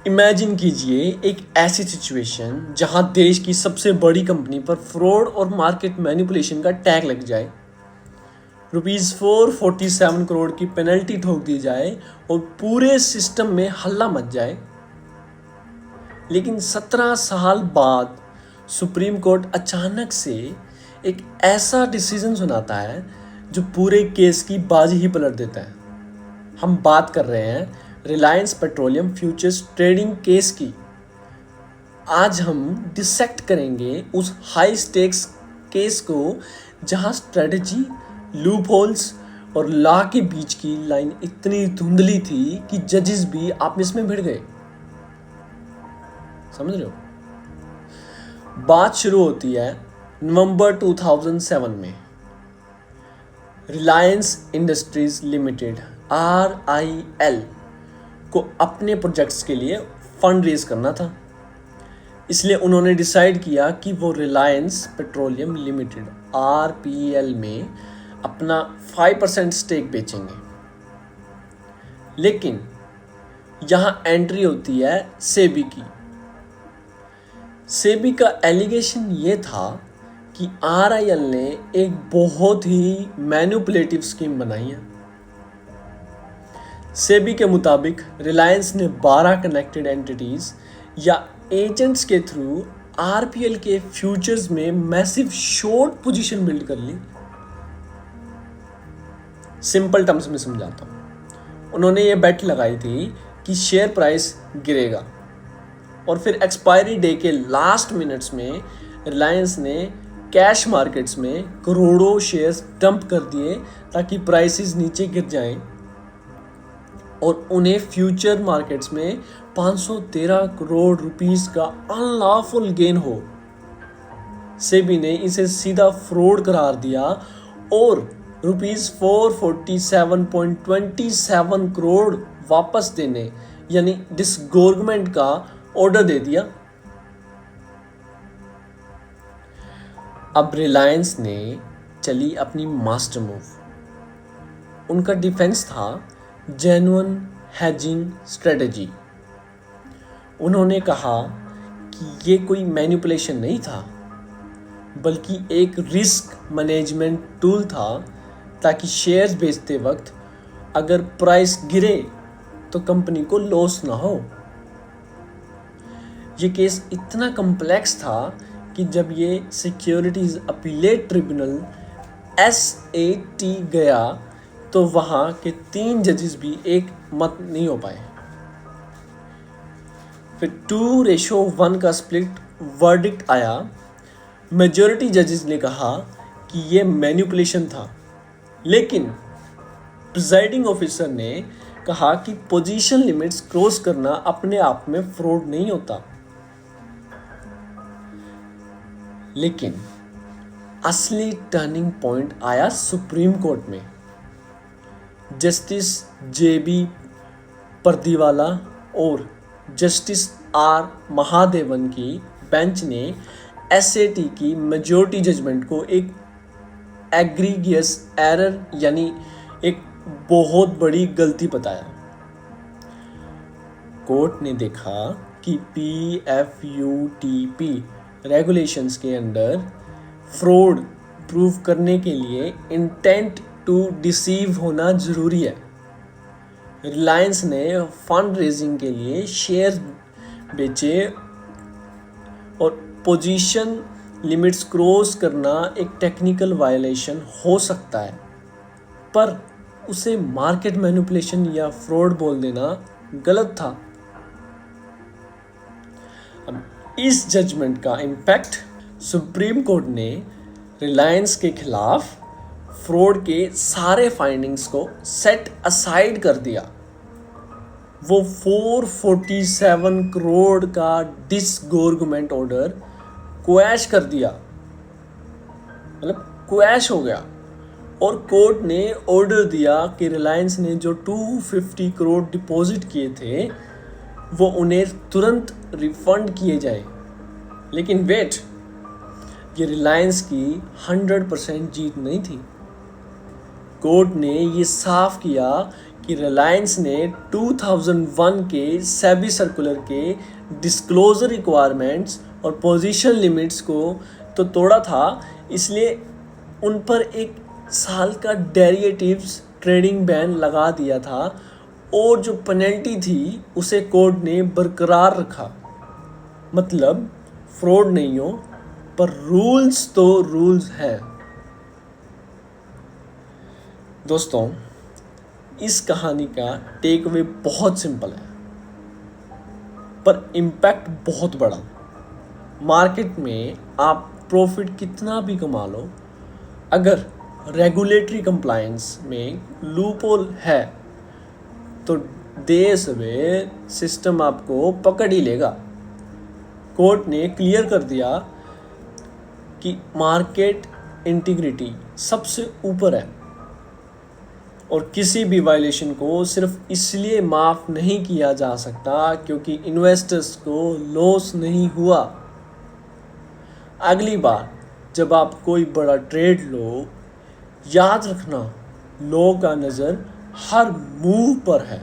Imagine कीजिए एक ऐसी सिचुएशन जहां देश की सबसे बड़ी कंपनी पर फ्रॉड और मार्केट मैनिपुलेशन का टैग लग जाए, ₹447 करोड़ की पेनल्टी ठोक दी जाए और पूरे सिस्टम में हल्ला मच जाए। लेकिन 17 साल बाद सुप्रीम कोर्ट अचानक से एक ऐसा डिसीजन सुनाता है जो पूरे केस की बाजी ही पलट देता है। हम बात कर रहे हैं Reliance petroleum futures trading case की। आज हम डिसेक्ट करेंगे उस हाई स्टेक्स केस को जहां स्ट्रेटजी, लूप होल्स और लॉ के बीच की लाइन इतनी धुंधली थी कि जजेस भी आपस में भिड़ गए। समझ रहे हो? बात शुरू होती है नवंबर 2007 में। रिलायंस इंडस्ट्रीज लिमिटेड RIL को अपने प्रोजेक्ट्स के लिए फंड रेज करना था, इसलिए उन्होंने डिसाइड किया कि वो रिलायंस पेट्रोलियम लिमिटेड RPL में अपना 5% स्टेक बेचेंगे। लेकिन यहाँ एंट्री होती है सेबी की। सेबी का एलिगेशन ये था कि RIL ने एक बहुत ही मैनिपुलेटिव स्कीम बनाई है। सेबी के मुताबिक रिलायंस ने 12 कनेक्टेड एंटिटीज या एजेंट्स के थ्रू RPL के फ्यूचर्स में मैसिव शॉर्ट पोजीशन बिल्ड कर ली। सिंपल टर्म्स में समझाता हूं। उन्होंने ये बेट लगाई थी कि शेयर प्राइस गिरेगा और फिर एक्सपायरी डे के लास्ट मिनट्स में रिलायंस ने कैश मार्केट्स में करोड़ों शेयर्स डंप कर दिए ताकि प्राइसेस नीचे गिर जाएं और उन्हें फ्यूचर मार्केट्स में 513 करोड़ रुपीस का अनलॉफुल गेन हो। सेबी ने इसे सीधा फ्रॉड करार दिया और ₹447.27 करोड़ वापस देने यानी डिसगोर्समेंट का ऑर्डर दे दिया। अब रिलायंस ने चली अपनी मास्टर मूव। उनका डिफेंस था जेन्युइन हेजिंग स्ट्रेटजी। उन्होंने कहा कि ये कोई मैनिपुलेशन नहीं था, बल्कि एक रिस्क मैनेजमेंट टूल था ताकि शेयर्स बेचते वक्त अगर प्राइस गिरे तो कंपनी को लॉस ना हो। ये केस इतना कॉम्प्लेक्स था कि जब ये सिक्योरिटीज अपीलेट ट्रिब्यूनल SAT गया तो वहाँ के 3 जजेस भी एक मत नहीं हो पाए। फिर 2:1 का स्प्लिट वर्डिक्ट आया। मेजॉरिटी जजेस ने कहा कि ये मैनिपुलेशन था, लेकिन प्रिजाइडिंग ऑफिसर ने कहा कि पोजीशन लिमिट्स क्रॉस करना अपने आप में फ्रॉड नहीं होता। लेकिन असली टर्निंग पॉइंट आया सुप्रीम कोर्ट में। जस्टिस JB पर्दीवाला और जस्टिस R महादेवन की बेंच ने SAT की मेजॉरिटी जजमेंट को एक एग्रीगियस एरर यानी एक बहुत बड़ी गलती बताया। कोर्ट ने देखा कि PFUTP रेगुलेशंस के अंदर फ्रॉड प्रूव करने के लिए इंटेंट टू डिसीव होना जरूरी है। रिलायंस ने फंड रेजिंग के लिए शेयर बेचे और पोजीशन लिमिट्स क्रॉस करना एक टेक्निकल वायलेशन हो सकता है, पर उसे मार्केट मैनिपुलेशन या फ्रॉड बोल देना गलत था। अब इस जजमेंट का इम्पैक्ट सुप्रीम कोर्ट ने रिलायंस के खिलाफ फ्रॉड के सारे फाइंडिंग्स को सेट असाइड कर दिया। वो 447 करोड़ का डिसगोर्समेंट ऑर्डर क्वैश कर दिया, मतलब क्वैश हो गया। और कोर्ट ने ऑर्डर दिया कि रिलायंस ने जो 250 करोड़ डिपॉजिट किए थे वो उन्हें तुरंत रिफंड किए जाए। लेकिन वेट, ये रिलायंस की 100% जीत नहीं थी। कोर्ट ने ये साफ किया कि रिलायंस ने 2001 के सेबी सर्कुलर के डिस्क्लोजर रिक्वायरमेंट्स और पोजीशन लिमिट्स को तो तोड़ा था, इसलिए उन पर 1 साल का डेरिवेटिव्स ट्रेडिंग बैन लगा दिया था और जो पेनल्टी थी उसे कोर्ट ने बरकरार रखा। मतलब फ्रॉड नहीं हो, पर रूल्स तो रूल्स हैं। दोस्तों, इस कहानी का टेक अवे बहुत सिंपल है, पर इम्पैक्ट बहुत बड़ा। मार्केट में आप प्रॉफिट कितना भी कमा लो, अगर रेगुलेटरी कंप्लायंस में लूपहोल है तो देश में सिस्टम आपको पकड़ ही लेगा। कोर्ट ने क्लियर कर दिया कि मार्केट इंटीग्रिटी सबसे ऊपर है और किसी भी वायलेशन को सिर्फ इसलिए माफ़ नहीं किया जा सकता क्योंकि इन्वेस्टर्स को लॉस नहीं हुआ। अगली बार जब आप कोई बड़ा ट्रेड लो, याद रखना लॉ का नज़र हर मूव पर है।